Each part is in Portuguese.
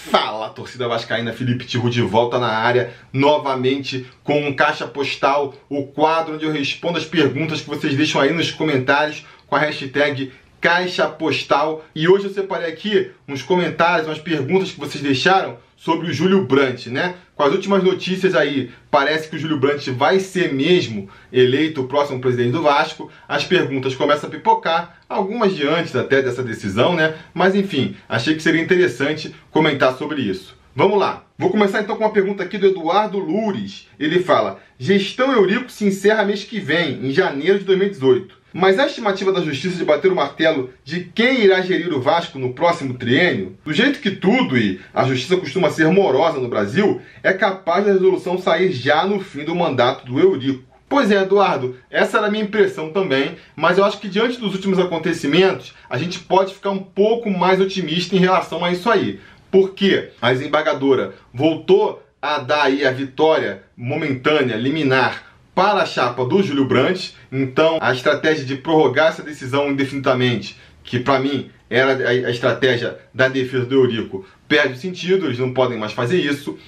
Fala, torcida vascaína, Felipe Tiru de volta na área, novamente com um Caixa Postal, o quadro onde eu respondo as perguntas que vocês deixam aí nos comentários com a hashtag Caixa Postal. E hoje eu separei aqui uns comentários, umas perguntas que vocês deixaram sobre o Júlio Brandt, né? Com as últimas notícias aí, parece que o Júlio Brandt vai ser mesmo eleito o próximo presidente do Vasco. As perguntas começam a pipocar, algumas de antes até dessa decisão, né? Mas enfim, achei que seria interessante comentar sobre isso. Vamos lá. Vou começar então com uma pergunta aqui do Eduardo Lures. Ele fala: gestão Eurico se encerra mês que vem, em janeiro de 2018. Mas a estimativa da Justiça de bater o martelo de quem irá gerir o Vasco no próximo triênio, do jeito que tudo e a Justiça costuma ser morosa no Brasil, é capaz da resolução sair já no fim do mandato do Eurico. Pois é, Eduardo, essa era a minha impressão também, mas eu acho que diante dos últimos acontecimentos, a gente pode ficar um pouco mais otimista em relação a isso aí. Porque a desembargadora voltou a dar aí a vitória momentânea, liminar, para a chapa do Júlio Brandt. Então a estratégia de prorrogar essa decisão indefinidamente, que para mim era a estratégia da defesa do Eurico, perde sentido, eles não podem mais fazer isso.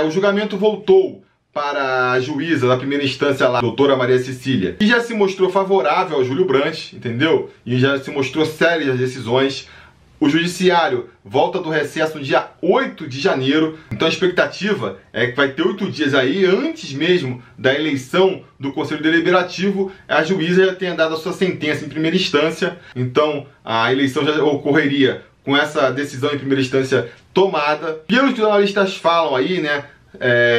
O julgamento voltou para a juíza da primeira instância lá, a doutora Maria Cecília, que já se mostrou favorável ao Júlio Brandt, entendeu? E já se mostrou séria as decisões. O judiciário volta do recesso no dia 8 de janeiro, então a expectativa é que vai ter 8 dias aí, antes mesmo da eleição do Conselho Deliberativo, a juíza já tenha dado a sua sentença em primeira instância, então a eleição já ocorreria com essa decisão em primeira instância tomada. Pelo que os analistas falam aí, né,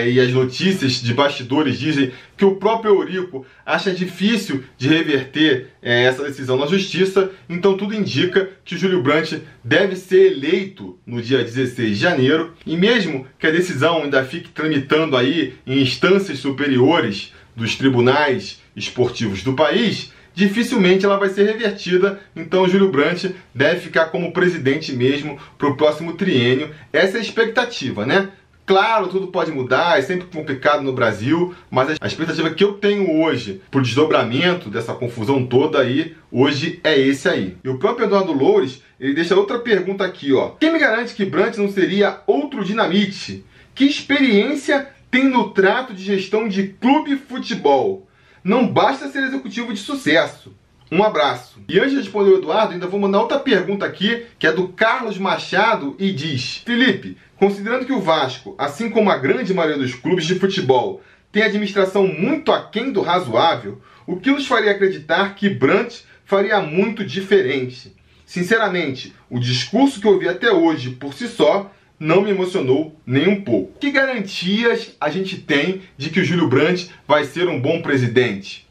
e as notícias de bastidores dizem que o próprio Eurico acha difícil de reverter essa decisão na justiça, então tudo indica que o Júlio Brandt deve ser eleito no dia 16 de janeiro, e mesmo que a decisão ainda fique tramitando aí em instâncias superiores dos tribunais esportivos do país, dificilmente ela vai ser revertida, então o Júlio Brandt deve ficar como presidente mesmo para o próximo triênio. Essa é a expectativa, né? Claro, tudo pode mudar, é sempre complicado no Brasil, mas a expectativa que eu tenho hoje pro desdobramento dessa confusão toda aí, hoje é esse aí. E o próprio Eduardo Loures, ele deixa outra pergunta aqui, ó. Quem me garante que Brandt não seria outro Dinamite? Que experiência tem no trato de gestão de clube futebol? Não basta ser executivo de sucesso. Um abraço. E antes de responder o Eduardo, ainda vou mandar outra pergunta aqui, que é do Carlos Machado, e diz: Felipe, considerando que o Vasco, assim como a grande maioria dos clubes de futebol, tem administração muito aquém do razoável, o que nos faria acreditar que Brandt faria muito diferente? Sinceramente, o discurso que eu ouvi até hoje, por si só, não me emocionou nem um pouco. Que garantias a gente tem de que o Júlio Brandt vai ser um bom presidente?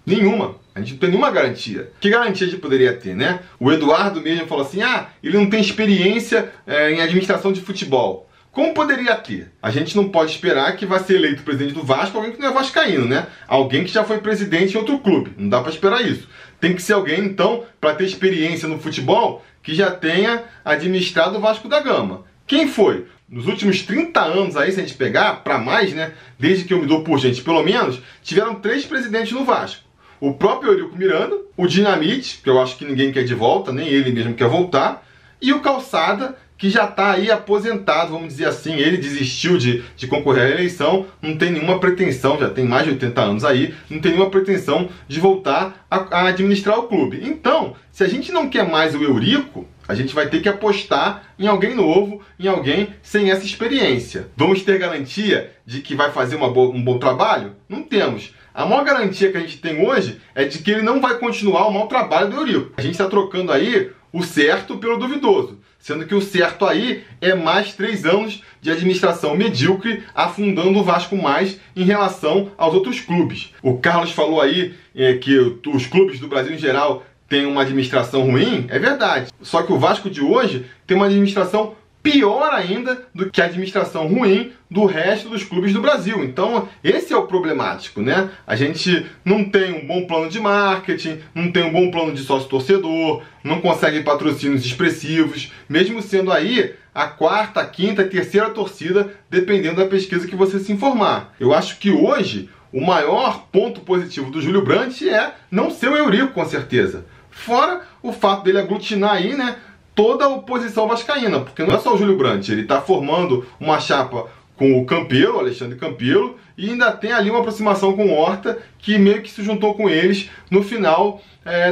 Nenhuma. A gente não tem nenhuma garantia. Que garantia a gente poderia ter, né? O Eduardo mesmo falou assim: ele não tem experiência em administração de futebol. Como poderia ter? A gente não pode esperar que vá ser eleito presidente do Vasco alguém que não é vascaíno, né? Alguém que já foi presidente em outro clube. Não dá para esperar isso. Tem que ser alguém, então, para ter experiência no futebol, que já tenha administrado o Vasco da Gama. Quem foi? Nos últimos 30 anos aí, se a gente pegar, para mais, né? Desde que eu me dou por gente, pelo menos, tiveram 3 presidentes no Vasco. O próprio Eurico Miranda, o Dinamite, que eu acho que ninguém quer de volta, nem ele mesmo quer voltar, e o Calçada, que já está aí aposentado, vamos dizer assim. Ele desistiu de concorrer à eleição, não tem nenhuma pretensão, já tem mais de 80 anos aí, não tem nenhuma pretensão de voltar a administrar o clube. Então, se a gente não quer mais o Eurico, a gente vai ter que apostar em alguém novo, em alguém sem essa experiência. Vamos ter garantia de que vai fazer um bom trabalho? Não temos. A maior garantia que a gente tem hoje é de que ele não vai continuar o mau trabalho do Eurico. A gente está trocando aí o certo pelo duvidoso, sendo que o certo aí é mais 3 anos de administração medíocre, afundando o Vasco mais em relação aos outros clubes. O Carlos falou aí que os clubes do Brasil em geral têm uma administração ruim, é verdade. Só que o Vasco de hoje tem uma administração pior ainda do que a administração ruim do resto dos clubes do Brasil. Então, esse é o problemático, né? A gente não tem um bom plano de marketing, não tem um bom plano de sócio-torcedor, não consegue patrocínios expressivos, mesmo sendo aí a 4ª, 5ª, 3ª torcida, dependendo da pesquisa que você se informar. Eu acho que hoje o maior ponto positivo do Júlio Brandt é não ser o Eurico, com certeza. Fora o fato dele aglutinar aí, né, toda a oposição vascaína, porque não é só o Júlio Brandt, ele está formando uma chapa com o Campelo, Alexandre Campelo, e ainda tem ali uma aproximação com o Horta, que meio que se juntou com eles no final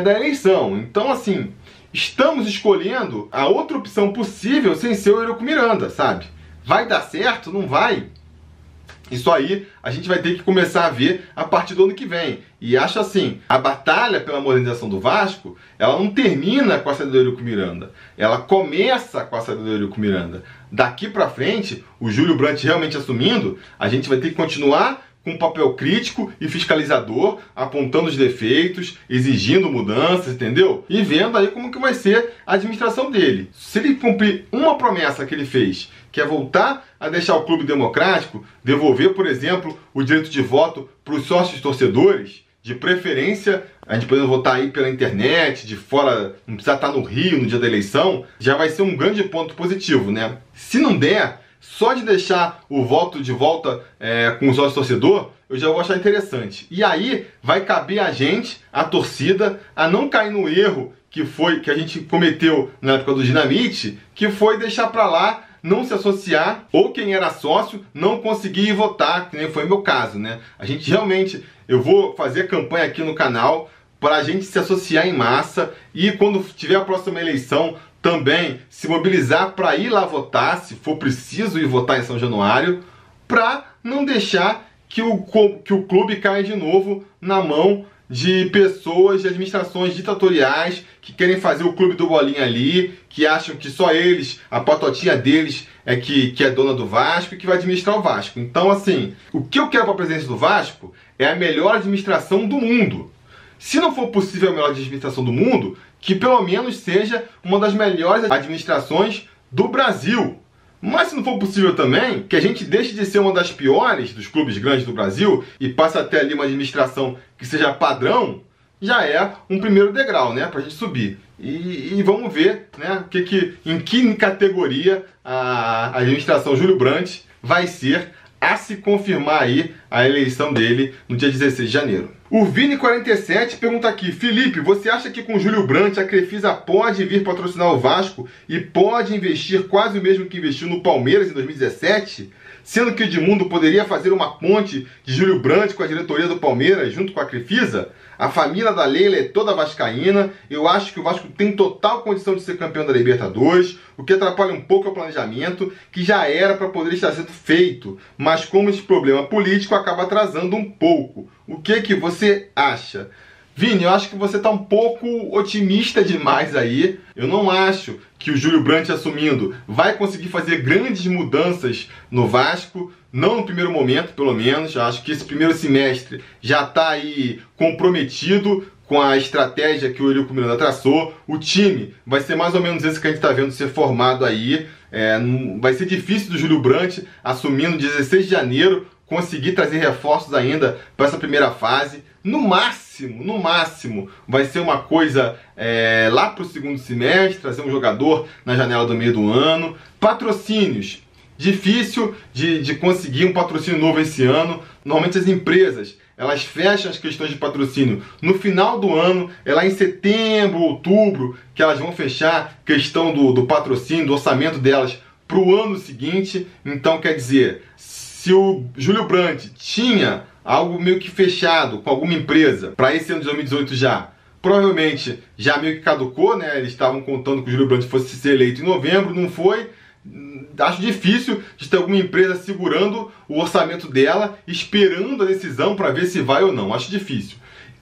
da eleição. Então, assim, estamos escolhendo a outra opção possível sem ser o Eurico Miranda, sabe? Vai dar certo? Não vai? Isso aí a gente vai ter que começar a ver a partir do ano que vem. E acho assim, a batalha pela modernização do Vasco, ela não termina com a saída do Eurico Miranda. Ela começa com a saída do Eurico Miranda. Daqui pra frente, o Júlio Brandt realmente assumindo, a gente vai ter que continuar com um papel crítico e fiscalizador, apontando os defeitos, exigindo mudanças, entendeu? E vendo aí como que vai ser a administração dele. Se ele cumprir uma promessa que ele fez, que é voltar a deixar o clube democrático, devolver, por exemplo, o direito de voto para os sócios torcedores, de preferência, a gente podendo votar aí pela internet, de fora, não precisa estar no Rio no dia da eleição, já vai ser um grande ponto positivo, né? Se não der, só de deixar o voto de volta com o sócio torcedor, eu já vou achar interessante. E aí vai caber a gente, a torcida, a não cair no erro que a gente cometeu na época do Dinamite, que foi deixar pra lá, não se associar, ou quem era sócio não conseguir votar, que nem foi meu caso, né? A gente realmente, eu vou fazer campanha aqui no canal para a gente se associar em massa e quando tiver a próxima eleição também se mobilizar para ir lá votar, se for preciso ir votar em São Januário, para não deixar que o clube caia de novo na mão de pessoas, de administrações ditatoriais que querem fazer o clube do Bolinha ali, que acham que só eles, a patotinha deles que é dona do Vasco e que vai administrar o Vasco. Então, assim, o que eu quero para a presidência do Vasco é a melhor administração do mundo. Se não for possível a melhor administração do mundo, que pelo menos seja uma das melhores administrações do Brasil. Mas se não for possível também, que a gente deixe de ser uma das piores dos clubes grandes do Brasil e passe até ali uma administração que seja padrão, já é um primeiro degrau, né, pra gente subir. E vamos ver, né, em que categoria a administração Júlio Brandt vai ser a se confirmar aí a eleição dele no dia 16 de janeiro. O Vini47 pergunta aqui: Felipe, você acha que com Júlio Brandt a Crefisa pode vir patrocinar o Vasco e pode investir quase o mesmo que investiu no Palmeiras em 2017? Sendo que o Edmundo poderia fazer uma ponte de Júlio Brandt com a diretoria do Palmeiras junto com a Crefisa? A família da Leila é toda vascaína. Eu acho que o Vasco tem total condição de ser campeão da Libertadores, o que atrapalha um pouco o planejamento, que já era para poder estar sendo feito, mas como esse problema político acaba atrasando um pouco. O que você acha? Vini, eu acho que você está um pouco otimista demais aí. Eu não acho que o Júlio Brandt assumindo vai conseguir fazer grandes mudanças no Vasco, não no primeiro momento, pelo menos. Eu acho que esse primeiro semestre já está aí comprometido com a estratégia que o Eurico Miranda traçou. O time vai ser mais ou menos esse que a gente está vendo ser formado aí. Vai ser difícil do Júlio Brandt, assumindo 16 de janeiro, conseguir trazer reforços ainda para essa primeira fase. No máximo, vai ser uma coisa lá para o segundo semestre, trazer um jogador na janela do meio do ano. Patrocínios, difícil de conseguir um patrocínio novo esse ano. Normalmente as empresas, elas fecham as questões de patrocínio no final do ano, é lá em setembro, outubro, que elas vão fechar questão do patrocínio, do orçamento delas para o ano seguinte. Então, quer dizer, se o Júlio Brandt tinha algo meio que fechado com alguma empresa para esse ano de 2018 já, provavelmente já meio que caducou, né? Eles estavam contando que o Júlio Brandt fosse ser eleito em novembro, não foi. Acho difícil de ter alguma empresa segurando o orçamento dela, esperando a decisão para ver se vai ou não. Acho difícil.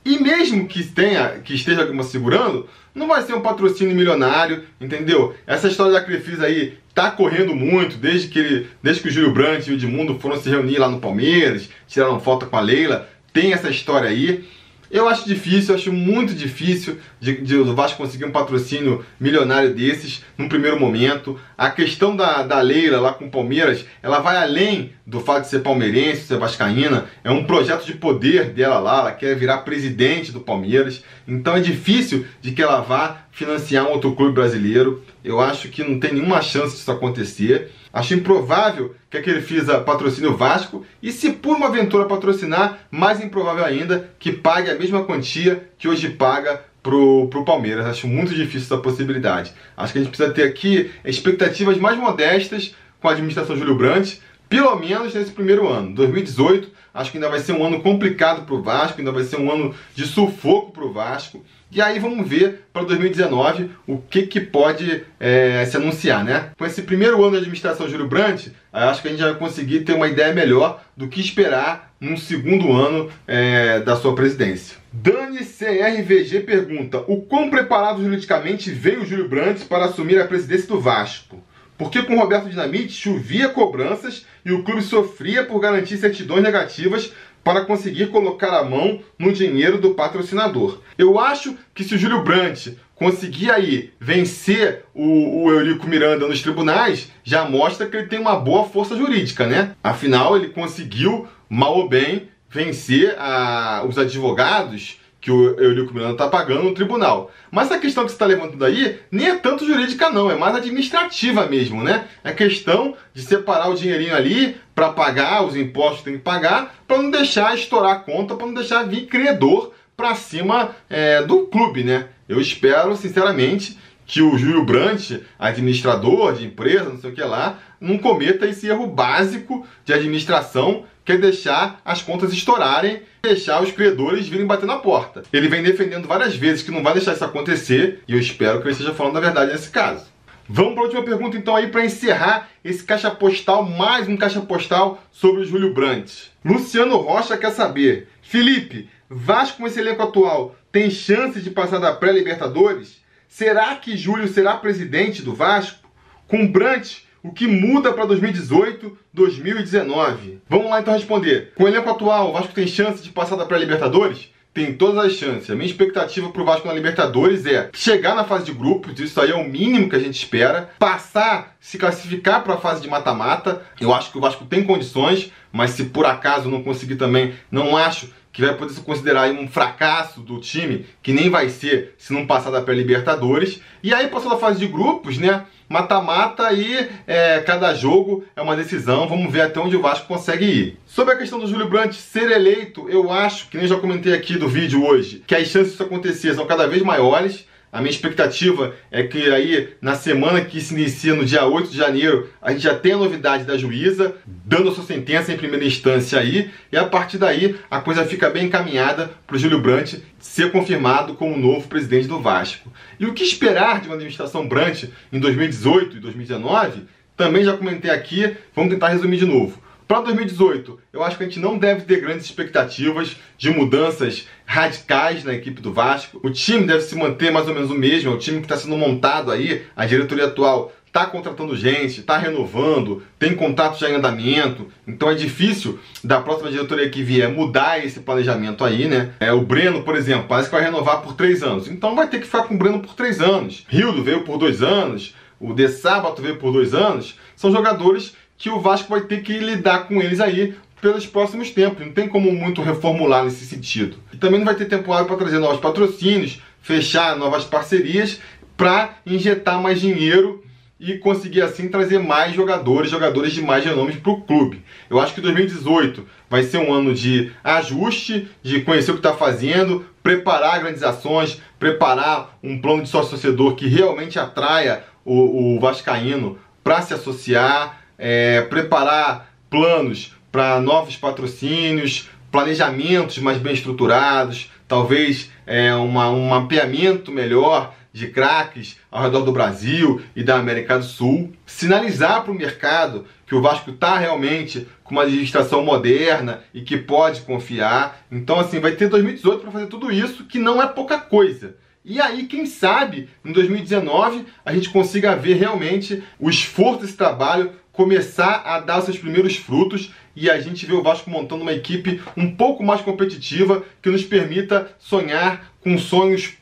E mesmo que esteja alguma segurando, não vai ser um patrocínio milionário, entendeu? Essa história da Crefisa aí tá correndo muito, desde que o Júlio Brandt e o Edmundo foram se reunir lá no Palmeiras, tiraram foto com a Leila, tem essa história aí. Eu acho difícil, acho muito difícil o Vasco conseguir um patrocínio milionário desses num primeiro momento. A questão da Leila lá com o Palmeiras, ela vai além do fato de ser palmeirense, ser vascaína. É um projeto de poder dela lá, ela quer virar presidente do Palmeiras. Então é difícil de que ela vá financiar um outro clube brasileiro. Eu acho que não tem nenhuma chance disso acontecer. Acho improvável que a Crefisa patrocine o Vasco e, se por uma aventura patrocinar, mais improvável ainda que pague a mesma quantia que hoje paga pro Palmeiras. Acho muito difícil essa possibilidade. Acho que a gente precisa ter aqui expectativas mais modestas com a administração Júlio Brandt, pelo menos nesse primeiro ano. 2018, acho que ainda vai ser um ano complicado para o Vasco, ainda vai ser um ano de sufoco para o Vasco. E aí vamos ver para 2019 o que pode se anunciar, né? Com esse primeiro ano de administração Júlio Brandt, acho que a gente vai conseguir ter uma ideia melhor do que esperar num segundo ano da sua presidência. Dani CRVG pergunta: o quão preparado juridicamente veio o Júlio Brandt para assumir a presidência do Vasco? Porque com Roberto Dinamite chovia cobranças e o clube sofria por garantir certidões negativas para conseguir colocar a mão no dinheiro do patrocinador. Eu acho que se o Júlio Brandt conseguir aí vencer o Eurico Miranda nos tribunais, já mostra que ele tem uma boa força jurídica, né? Afinal, ele conseguiu, mal ou bem, vencer os advogados que o Eurico Miranda está pagando no tribunal. Mas a questão que você está levantando aí nem é tanto jurídica não, é mais administrativa mesmo, né? É questão de separar o dinheirinho ali para pagar os impostos que tem que pagar, para não deixar estourar a conta, para não deixar vir credor para cima do clube, né? Eu espero, sinceramente, que o Júlio Brandt, administrador de empresa, não sei o que lá, não cometa esse erro básico de administração, que é deixar as contas estourarem, deixar os credores virem bater na porta. Ele vem defendendo várias vezes que não vai deixar isso acontecer, e eu espero que ele esteja falando a verdade nesse caso. Vamos para a última pergunta então aí para encerrar esse caixa postal, mais um caixa postal sobre o Júlio Brandt. Luciano Rocha quer saber: Felipe, Vasco com esse elenco atual tem chance de passar da pré-Libertadores? Será que Júlio será presidente do Vasco? Com Brandt, o que muda para 2018, 2019? Vamos lá então responder. Com o elenco atual, o Vasco tem chance de passar da pré-Libertadores? Tem todas as chances. A minha expectativa para o Vasco na Libertadores é chegar na fase de grupos, isso aí é o mínimo que a gente espera, passar, se classificar para a fase de mata-mata. Eu acho que o Vasco tem condições, mas se por acaso não conseguir também, não acho que vai poder se considerar aí um fracasso do time, que nem vai ser se não passar da pré-Libertadores. E aí passou da fase de grupos, né? Mata-mata e cada jogo é uma decisão. Vamos ver até onde o Vasco consegue ir. Sobre a questão do Júlio Brandt ser eleito, eu acho, que nem já comentei aqui do vídeo hoje, que as chances disso acontecer são cada vez maiores. A minha expectativa é que aí, na semana que se inicia, no dia 8 de janeiro, a gente já tenha a novidade da juíza, dando a sua sentença em primeira instância aí, e a partir daí a coisa fica bem encaminhada para o Júlio Brandt ser confirmado como novo presidente do Vasco. E o que esperar de uma administração Brandt em 2018 e 2019, também já comentei aqui, vamos tentar resumir de novo. Para 2018, eu acho que a gente não deve ter grandes expectativas de mudanças radicais na equipe do Vasco. O time deve se manter mais ou menos o mesmo, é o time que está sendo montado aí, a diretoria atual está contratando gente, está renovando, tem contratos já em andamento, então é difícil da próxima diretoria que vier mudar esse planejamento aí, né? O Breno, por exemplo, parece que vai renovar por 3 anos, então vai ter que ficar com o Breno por 3 anos. Rildo veio por 2 anos, o De Sábato veio por 2 anos, são jogadores que o Vasco vai ter que lidar com eles aí pelos próximos tempos. Não tem como muito reformular nesse sentido. E também não vai ter tempo hábil para trazer novos patrocínios, fechar novas parcerias para injetar mais dinheiro e conseguir assim trazer mais jogadores de mais renome para o clube. Eu acho que 2018 vai ser um ano de ajuste, de conhecer o que está fazendo, preparar grandes ações, preparar um plano de sócio-torcedor que realmente atraia o vascaíno para se associar, preparar planos para novos patrocínios, planejamentos mais bem estruturados, talvez um mapeamento melhor de craques ao redor do Brasil e da América do Sul, sinalizar para o mercado que o Vasco está realmente com uma administração moderna e que pode confiar. Então assim, vai ter 2018 para fazer tudo isso, que não é pouca coisa. E aí, quem sabe, em 2019, a gente consiga ver realmente o esforço desse trabalho começar a dar seus primeiros frutos e a gente vê o Vasco montando uma equipe um pouco mais competitiva que nos permita sonhar com sonhos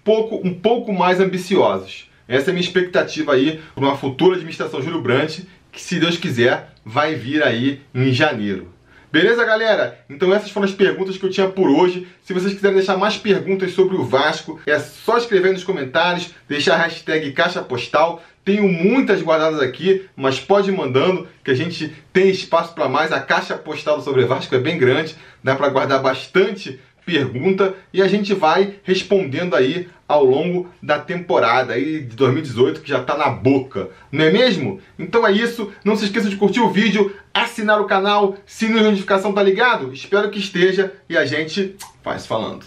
um pouco mais ambiciosos. Essa é a minha expectativa aí para uma futura administração Júlio Brandt, que, se Deus quiser, vai vir aí em janeiro. Beleza, galera? Então essas foram as perguntas que eu tinha por hoje. Se vocês quiserem deixar mais perguntas sobre o Vasco, é só escrever nos comentários, deixar a hashtag Caixa Postal. Tenho muitas guardadas aqui, mas pode ir mandando, que a gente tem espaço para mais. A Caixa Postal do Sobre Vasco é bem grande, dá para guardar bastante pergunta e a gente vai respondendo aí ao longo da temporada aí de 2018, que já tá na boca, não é mesmo? Então é isso, não se esqueça de curtir o vídeo, assinar o canal, sininho de notificação, tá ligado? Espero que esteja e a gente vai se falando.